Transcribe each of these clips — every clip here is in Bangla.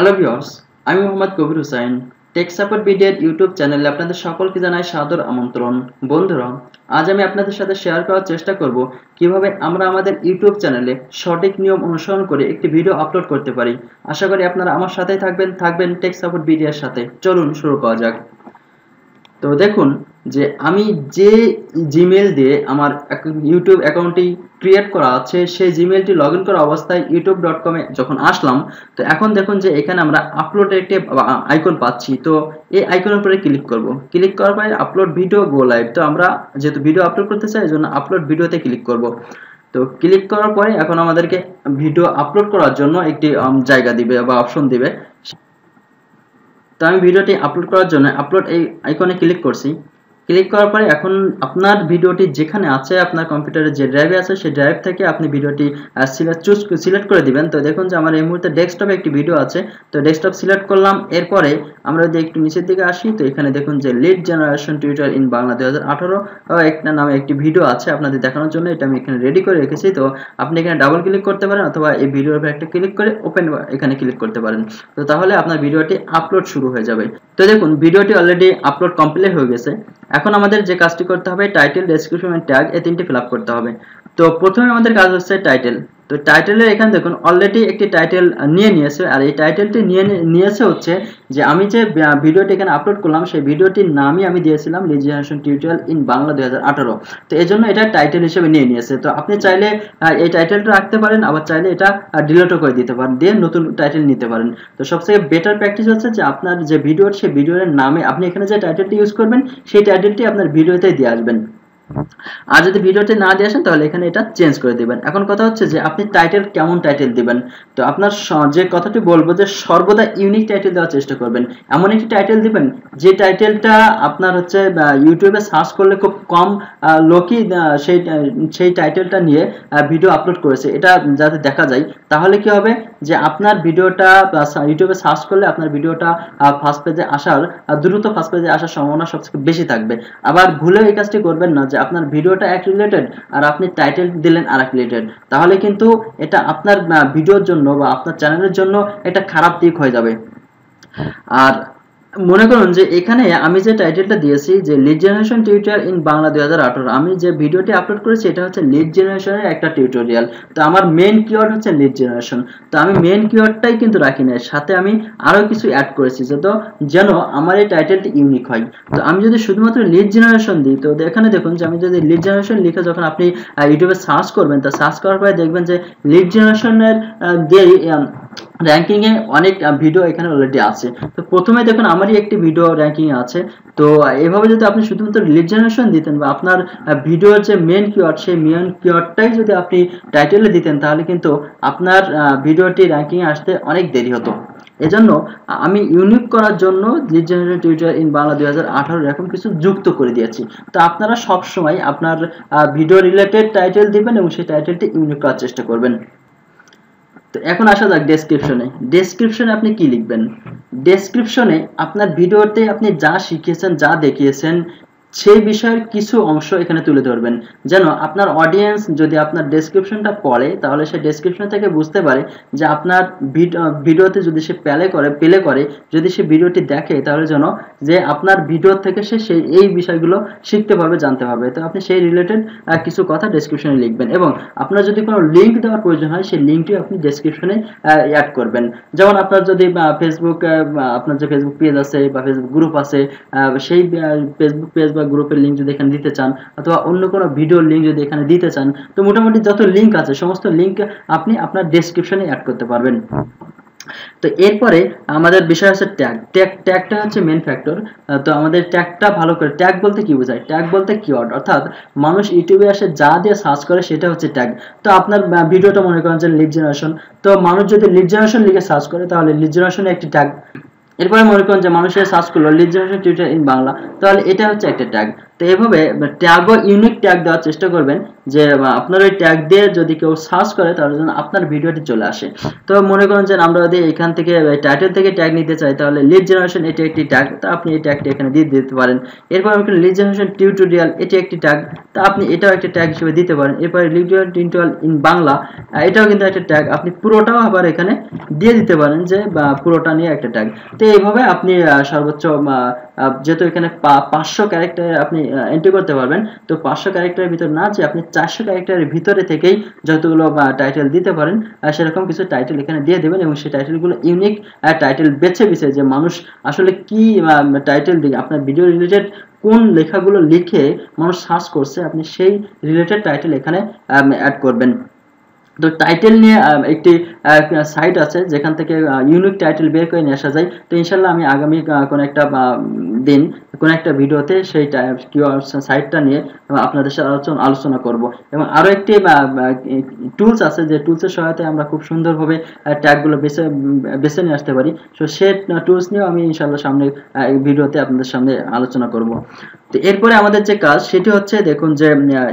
হ্যালো ভিউয়ার্স, আমি মোহাম্মদ কবির হুসাইন। টেক সাপোর্ট বিডির ইউটিউব চ্যানেলে আপনাদের সকলকে জানাই সাদর আমন্ত্রণ। বন্ধুরা, আজ আমি আপনাদের সাথে শেয়ার করার চেষ্টা করব কিভাবে আমরা আমাদের ইউটিউব চ্যানেলে সঠিক নিয়ম অনুসরণ করে একটি ভিডিও আপলোড করতে পারি। আশা করি আপনারা আমার সাথেই থাকবেন টেক সাপোর্ট বিডির সাথে। চলুন শুরু করা যাক। তো দেখুন যে আমি যে জিমেল দিয়ে আমার ইউটিউব অ্যাকাউন্টটি ক্রিয়েট করা আছে সেই জিমেলটি লগ ইন করা অবস্থায় youtube.com এ যখন আসলাম, তো এখন দেখুন যে এখানে আমরা আপলোডের একটি আইকন পাচ্ছি। তো এই আইকনের উপরে ক্লিক করব। ক্লিক করার পরে আপলোড ভিডিও গো লাইভ। তো আমরা যেহেতু ভিডিও আপলোড করতে চাই এই জন্য আপলোড ভিডিওতে ক্লিক করব। তো ক্লিক করার পরে এখন আমাদেরকে ভিডিও আপলোড করার জন্য একটি জায়গা দিবে বা অপশন দিবে। তো আমি ভিডিওটি আপলোড করার জন্য আপলোড এই আইকনে ক্লিক করছি। ক্লিক করার পরে এখন আপনার ভিডিওটি যেখানে আছে, আপনার কম্পিউটারে যে ড্রাইভে আছে সেই ড্রাইভ থেকে আপনি ভিডিওটি সিলেক্ট করে দিবেন। তো দেখুন যে আমার এই মুহূর্তে ডেস্কটপে একটি ভিডিও আছে। তো ডেস্কটপ সিলেক্ট করলাম। এরপরে আমরা যদি একটু নিচের দিকে আসি, তো এখানে দেখুন যে lead generation tutorial in Bangla 2018 একটা নামে একটি ভিডিও আছে আপনাদের দেখানোর জন্য। এটা আমি এখানে রেডি করে রেখেছি। তো আপনি এখানে ডাবল ক্লিক করতে পারেন অথবা এই ভিডিওর উপর একটা ক্লিক করে ওপেন এখানে ক্লিক করতে পারেন। তো তাহলে আপনার ভিডিওটি আপলোড শুরু হয়ে যাবে। তো দেখুন ভিডিওটি অলরেডি আপলোড কমপ্লিট হয়ে গেছে। এখন আমাদের যে কাজটি করতে হবে, টাইটেল, ডেসক্রিপশন এবং ট্যাগ এই তিনটি ফিল আপ করতে হবে। তো প্রথমে আমাদের কাজ হচ্ছে টাইটেল। তো টাইটেলের এখানে দেখুন অলরেডি একটি টাইটেল নিয়েছে, আর এই টাইটেলটি নিয়েছে হচ্ছে যে আমি যে ভিডিওটি এখানে আপলোড করলাম সেই ভিডিওটির নামই আমি দিয়েছিলাম lead generation tutorial in Bangla 2018। তো এই জন্য এটা টাইটেল হিসেবে নিয়েছে। তো আপনি চাইলে এই টাইটেলটা রাখতে পারেন, আবার চাইলে এটা ডিলিটও করে দিতে পারেন, দিয়ে নতুন টাইটেল নিতে পারেন। তো সবথেকে বেটার প্র্যাকটিস হচ্ছে যে আপনার যে ভিডিওর সেই ভিডিওর নামে আপনি এখানে যে টাইটেলটি ইউজ করবেন সেই টাইটেলটি আপনার ভিডিওতে দিয়ে আসবেন। আর যদি ভিডিওতে না দিয়ে আসেন তাহলে এখানে এটা চেঞ্জ করে দিবেন। এখন কথা হচ্ছে যে আপনি টাইটেল কেমন টাইটেল দিবেন। তো আপনার যে কথাটি বলবো যে সর্বদা ইউনিক টাইটেল দেওয়ার চেষ্টা করবেন। এমন একটি টাইটেল দিবেন যে টাইটেলটা আপনার হচ্ছে ইউটিউবে সার্চ করলে খুব কম লোকই সেই টাইটেলটা নিয়ে ভিডিও আপলোড করেছে, এটা যাতে দেখা যায়। তাহলে কি হবে যে আপনার ভিডিওটা ইউটিউবে সার্চ করলে আপনার ভিডিওটা ফার্স্ট পেজে আসার দ্রুত ফার্স্ট পেজে আসার সম্ভাবনা সবথেকে বেশি থাকবে। আবার ভুলেও এই কাজটি করবেন না যে আপনার ভিডিওটা এক রিলেটেড আর আপনি টাইটেল দিলেন আরেক রিলেটেড। তাহলে কিন্তু এটা আপনার ভিডিওর জন্য বা আপনার চ্যানেলের জন্য এটা খারাপ দিক হয়ে যাবে। আর মনে করুন যে এখানে আমি যে টাইটেলটা দিয়েছি যে lead generation tutorial in Bangla 2018, আমি যে ভিডিওটি আপলোড করেছি এটা হচ্ছে লিড জেনারেশনের একটা টিউটোরিয়াল। তো আমার মেইন কিওয়ার্ড হচ্ছে লিড জেনারেশন। তো আমি মেইন কিওয়ার্ডটাই কিন্তু রাখি না, সাথে আমি আরো কিছু অ্যাড করেছি যেন আমার এই টাইটেলটি ইউনিক হয়। তো আমি যদি শুধুমাত্র লিড জেনারেশন দিই, তো এখানে দেখুন যে আমি যদি লিড জেনারেশন লিখে যখন আপনি ইউটিউবে সার্চ করবেন, তা সার্চ করার পরে দেখবেন যে লিড জেনারেশনের দিয়ে র্যাঙ্কিং এ অনেক ভিডিও এখানে অলরেডি আছে। তো প্রথমে দেখুন আমারই একটি ভিডিও র্যাঙ্কিং আছে। তো এভাবে যদি আপনি শুধুমাত্র লিড জেনারেশন দিতেন বা আপনার ভিডিওর যে মেইন কিওয়ার্ড সেই মেইন কিওয়ার্ডটাই যদি আপনি টাইটেলে দিতেন তাহলে কিন্তু আপনার ভিডিওটি র্যাঙ্কিং এ আসতে অনেক দেরি হতো। এজন্য আমি ইউনিক করার জন্য lead generation tutorial in Bangla 2018 এরকম কিছু যুক্ত করে দিয়েছি। তো আপনারা সব সময় আপনার ভিডিও রিলেটেড টাইটেল দিবেন এবং সেই টাইটেলটি ইউনিক করার চেষ্টা করবেন। তো এখন আসা যাক ডেসক্রিপশনে আপনি কি লিখবেন। ডেসক্রিপশনে আপনার ভিডিওতে আপনি যা শিখিয়েছেন, যা দেখিয়েছেন সেই বিষয়ের কিছু অংশ এখানে তুলে ধরবেন, যেন আপনার অডিয়েন্স যদি আপনার ডেসক্রিপশনটা পড়ে তাহলে সে ডেসক্রিপশন থেকে বুঝতে পারে যে আপনার ভিডিওতে যদি সে প্লে করে যদি সে ভিডিওটি দেখে তাহলে যেন যে আপনার ভিডিও থেকে সে এই বিষয়গুলো শিখতে পারবে, জানতে পারবে। তো আপনি সেই রিলেটেড কিছু কথা ডেসক্রিপশনে লিখবেন এবং আপনার যদি কোনো লিঙ্ক দেওয়ার প্রয়োজন হয় সেই লিঙ্কটি আপনি ডেসক্রিপশনে অ্যাড করবেন। যেমন আপনার যদি আপনার যে ফেসবুক পেজ আছে বা ফেসবুক গ্রুপ আছে, সেই ফেসবুক পেজ বা গ্রুপের লিংক যদি এখানে দিতে চান অথবা অন্য কোনো ভিডিওর লিংক যদি এখানে দিতে চান, তো মোটামুটি যত লিংক আছে সমস্ত লিংক আপনি আপনার ডেসক্রিপশনে অ্যাড করতে পারবেন। তো এরপরে আমাদের বিষয় আছে ট্যাগটা হচ্ছে মেইন ফ্যাক্টর। তো আমাদের ট্যাগটা ভালো করে, ট্যাগ বলতে কি বোঝায়? ট্যাগ বলতে কিওয়ার্ড, অর্থাৎ মানুষ ইউটিউবে আসে যা দিয়ে সার্চ করে সেটা হচ্ছে ট্যাগ। তো আপনার ভিডিওটা মনে করেন যে লিড জেনারেশন, তো মানুষ যদি লিড জেনারেশন লিখে সার্চ করে তাহলে লিড জেনারেশনে একটি ট্যাগ। এরপরে মনে করেন যে মানুষের সার্চ করলো lead generation tutorial in Bangla, তাহলে এটা হচ্ছে একটা ট্যাগ। তো এইভাবে ট্যাগও ইউনিক ট্যাগ দেওয়ার চেষ্টা করবেন, যে আপনার ওই ট্যাগ দিয়ে যদি কেউ সার্চ করে তাহলে যেন আপনার ভিডিওটি চলে আসে। তো মনে করেন যে আমরা যদি এখান থেকে টাইটেল থেকে ট্যাগ নিতে চাই, তাহলে লিড জেনারেশন এটি একটি ট্যাগ, তো আপনি এই ট্যাগটি এখানে দিয়ে দিতে পারেন। এরপর লিড জেনারেশন টিউটোরিয়াল এটি একটি ট্যাগ, তো আপনি এটাও একটা ট্যাগ হিসেবে দিতে পারেন। এরপরে লিড টিউটোরিয়াল ইন বাংলা, এটাও কিন্তু একটা ট্যাগ, আপনি পুরোটাও আবার এখানে দিয়ে দিতে পারেন, যে পুরোটা নিয়ে একটা ট্যাগ। তো এইভাবে আপনি সর্বোচ্চ যেহেতু এখানে 500 ক্যারেক্টার আপনি এন্ট্রি করতে পারবেন, তো 500 ক্যারেক্টারের ভিতর না, যে আপনি 400 ক্যারেক্টারের ভিতরে থেকেই যতগুলো টাইটেল দিতে পারেন সেরকম কিছু টাইটেল এখানে দিয়ে দেবেন, এবং সেই টাইটেলগুলো ইউনিক টাইটেল বেছে বেছে, যে মানুষ আসলে কি টাইটেল দিয়ে আপনার ভিডিও রিলেটেড কোন লেখাগুলো লিখে মানুষ সার্চ করছে, আপনি সেই রিলেটেড টাইটেল এখানে অ্যাড করবেন। তো টাইটেল নিয়ে একটি সাইট আছে যেখান থেকে ইউনিক টাইটেল বের করে নিয়ে আসা যায়। তো ইনশাল্লাহ আমি আগামী কোনো একটা দিন কোনো একটা ভিডিওতে সেই সাইটটা নিয়ে আপনাদের সাথে আলোচনা করব। এবং আরও একটি টুলস আছে, যে টুলসের সহায়তায় আমরা খুব সুন্দরভাবে ট্যাগগুলো বেছে নিয়ে আসতে পারি। তো সে টুলস নিয়েও আমি ইনশাল্লাহ সামনে ভিডিওতে আপনাদের সামনে আলোচনা করব। তো এরপরে আমাদের যে কাজ সেটি হচ্ছে, দেখুন যে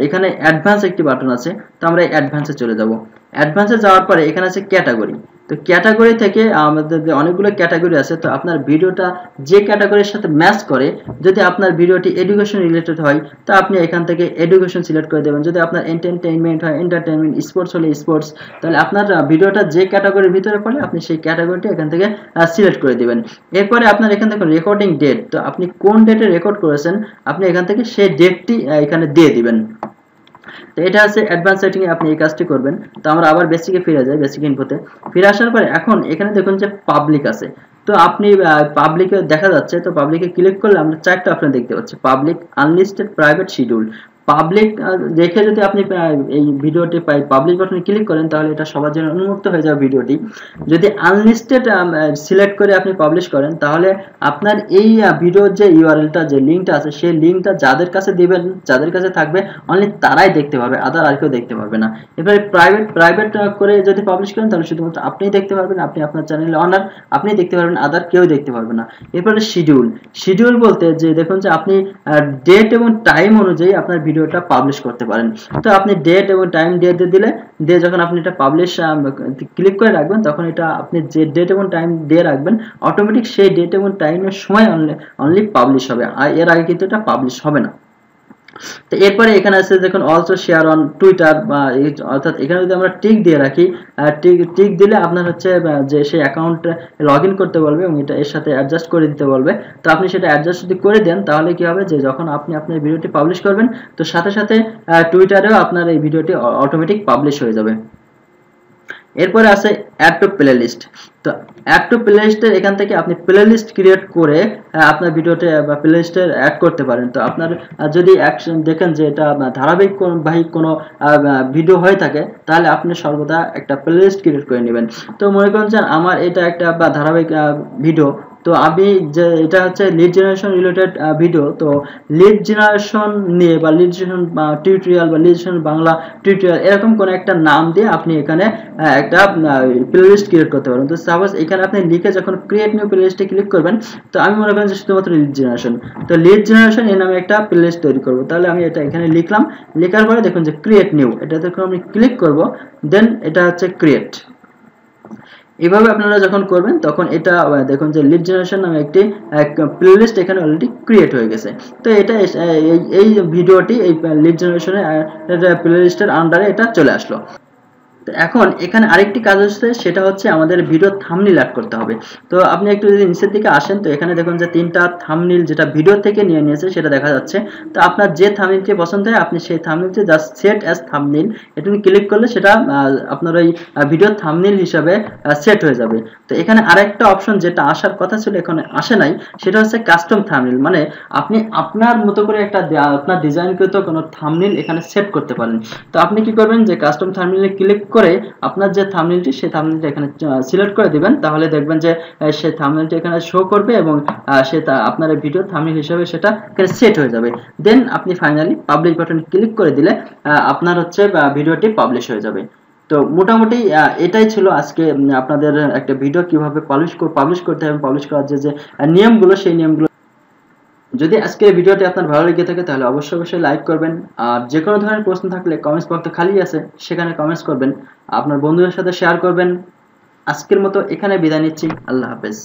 এখানে অ্যাডভান্স একটি বাটন আছে, তো আমরা অ্যাডভান্সে চলে যাব। অ্যাডভান্সে যাওয়ার পরে এখানে আছে ক্যাটাগরি। তো ক্যাটাগরি থেকে আমাদের অনেকগুলো ক্যাটাগরি আছে, তো আপনার ভিডিওটা যে ক্যাটাগরির সাথে ম্যাচ করে, যদি আপনার ভিডিওটি এডুকেশন রিলেটেড হয় তো আপনি এখান থেকে এডুকেশন সিলেক্ট করে দেবেন, যদি আপনার এন্টারটেইনমেন্ট হয় এন্টারটেইনমেন্ট, স্পোর্টস হলে স্পোর্টস, তাহলে আপনার ভিডিওটা যে ক্যাটাগরির ভিতরে পড়ে আপনি সেই ক্যাটাগরিটি এখান থেকে সিলেক্ট করে দিবেন। এরপরে আপনার এখান থেকে রেকর্ডিং ডেট, তো আপনি কোন ডেটে রেকর্ড করেছেন আপনি এখান থেকে সেই ডেটটি এখানে দিয়ে দিবেন। তো এটা আছে অ্যাডভান্স সেটিং এ আপনি এই কাজটি করবেন। তো আমরা আবার বেসিকে ফিরে যাই, বেসিক ইনফোতে ফিরে আসার পরে এখন এখানে দেখুন যে পাবলিক আছে, তো আপনি পাবলিকে দেখা যাচ্ছে, তো পাবলিকে ক্লিক করলে আমরা চারটা অপশন দেখতে পাচ্ছি, public, unlisted, private, schedule. Public দেখে যদি আপনি এই ভিডিওটি পাবলিক বাটনে ক্লিক করেন তাহলে এটা সবার জন্য উন্মুক্ত হয়ে যাবে ভিডিওটি। যদি আনলিস্টেড সিলেক্ট করে আপনি পাবলিশ করেন তাহলে আপনার এই ভিডিওর যে ইউআরএলটা, যে লিঙ্কটা আছে সেই লিঙ্কটা যাদের কাছে দিবেন, যাদের কাছে থাকবে অনলি তারাই দেখতে পাবে, আদার আর কেউ দেখতে পারবে না। এবারে প্রাইভেট করে যদি পাবলিশ করেন তাহলে শুধুমাত্র আপনিই দেখতে পারবেন, আপনি আপনার চ্যানেলে অনার, আপনিই দেখতে পারবেন, আদার কেউ দেখতে পারবে না। এরপরে শিডিউল বলতে যে দেখুন যে আপনি ডেট এবং টাইম অনুযায়ী আপনার ভিডিওটা পাবলিশ করতে পারেন। তো আপনি ডেট এবং টাইম দিয়ে দিলে, দিয়ে যখন আপনি এটা পাবলিশ ক্লিক করে রাখবেন তখন এটা আপনি যে ডেট এবং টাইম দিয়ে রাখবেন অটোমেটিক সেই ডেট এবং টাইমের সময় অনলি পাবলিশ হবে, আর এর আগে কিন্তু এটা পাবলিশ হবে না। তো এরপরে এখানে আছে দেখুন অলসো শেয়ার অন টুইটার, বা অর্থাৎ এখানে যদি আমরা টিক দিয়ে রাখি, টিক দিলে আপনার হচ্ছে যে সেই অ্যাকাউন্ট লগ ইন করতে বলবে এবং এটা এর সাথে অ্যাডজাস্ট করে দিতে বলবে। তো আপনি সেটা অ্যাডজাস্ট যদি করে দেন তাহলে কি হবে, যে যখন আপনি আপনার ভিডিওটি পাবলিশ করবেন তো সাথে সাথে টুইটারেও আপনার এই ভিডিওটি অটোমেটিক পাবলিশ হয়ে যাবে। এরপরে আছে অ্যাড টু প্লেলিস্ট। তো অ্যাড টু প্লেলিস্টের এখান থেকে আপনি প্লেলিস্ট ক্রিয়েট করে আপনার ভিডিওতে বা প্লেলিস্টে অ্যাড করতে পারেন। তো আপনার যদি দেখেন যে এটা ধারাবাহিক কোনো ভিডিও হয়ে থাকে তাহলে আপনি সর্বদা একটা প্লেলিস্ট ক্রিয়েট করে নেবেন। তো মনে করেন যে আমার এটা একটা ধারাবাহিক ভিডিও, তো আমি যে এটা হচ্ছে লিড জেনারেশন রিলেটেড ভিডিও, তো লিড জেনারেশন নিয়ে বা লিড জেনারেশন টিউটোরিয়াল বা লিড জেনারেশন বাংলা টিউটোরিয়াল এরকম কোন একটা নাম দিয়ে আপনি এখানে একটা প্লেলিস্ট ক্রিয়েট করতে পারেন। তো সাপোজ এখানে আপনি লিখে যখন ক্রিয়েট নিউ প্লেলিস্টে ক্লিক করবেন, তো আমি মনে করেন যে শুধুমাত্র লিড জেনারেশন, তো লিড জেনারেশন এর নামে একটা প্লেলিস্ট তৈরি করব। তাহলে আমি এটা এখানে লিখলাম, লেখার পরে দেখুন যে ক্রিয়েট নিউ, এটা যখন আমি ক্লিক করব দেন এটা হচ্ছে ক্রিয়েট। এভাবে আপনারা যখন করবেন তখন এটা দেখুন যে লিড জেনারেশন নামে একটি প্লেলিস্ট এখানে অলরেডি ক্রিয়েট হয়ে গেছে। তো এটা এই ভিডিওটি এই লিড জেনারেশনের প্লেলিস্টের আন্ডারে এটা চলে আসলো। তো এখন এখানে আরেকটি কাজ হচ্ছে, সেটা হচ্ছে আমাদের ভিডিও থাম্বনেল অ্যাড করতে হবে। তো আপনি একটু যদি নিচের দিকে আসেন তো এখানে দেখুন যে তিনটা থাম্বনেল যেটা ভিডিও থেকে নিয়ে নিয়েছে সেটা দেখা যাচ্ছে। তো আপনার যে থাম্বনেলটি পছন্দ হয় আপনি সেই থাম্বনেলটি জাস্ট সেট অ্যাজ থাম্বনেল এটা ক্লিক করলে সেটা আপনার ওই ভিডিও থাম্বনেল হিসাবে সেট হয়ে যাবে। তো এখানে আরেকটা অপশন যেটা আসার কথা ছিল এখানে আসে নাই, সেটা হচ্ছে কাস্টম থাম্বনেল, মানে আপনি আপনার মতো করে একটা আপনার ডিজাইনকৃত কোনো থাম্বনেল এখানে সেট করতে পারেন। তো আপনি কি করবেন, যে কাস্টম থাম্বনেলে ক্লিক করে আপনার যে থাম্বনেলটি সেই থাম্বনেলটা এখানে সিলেক্ট করে দিবেন, তাহলে দেখবেন যে সেই থাম্বনেলটি এখানে শো করবে এবং সেটা আপনার ভিডিও থাম্বনেল হিসেবে সেটা এখানে সেট হয়ে যাবে। দেন আপনি ফাইনালি পাবলিশ বাটন ক্লিক করে দিলে আপনার হচ্ছে ভিডিওটি পাবলিশ হয়ে যাবে। তো মোটামুটি এটাই ছিল আজকে আপনাদের একটা ভিডিও কিভাবে পাবলিশ করতে হবে, পাবলিশ করার যে নিয়মগুলো সেই নিয়মগুলো যদি আজকের ভিডিওটি আপনার ভালো লেগে থাকে তাহলে অবশ্যই লাইক করবেন। আর যে কোনো ধরনের প্রশ্ন থাকলে কমেন্টস বক্স খালি আছে, সেখানে কমেন্টস করবেন, আপনার বন্ধুদের সাথে শেয়ার করবেন। আজকের মতো এখানে বিদায় নিচ্ছি। আল্লাহ হাফেজ।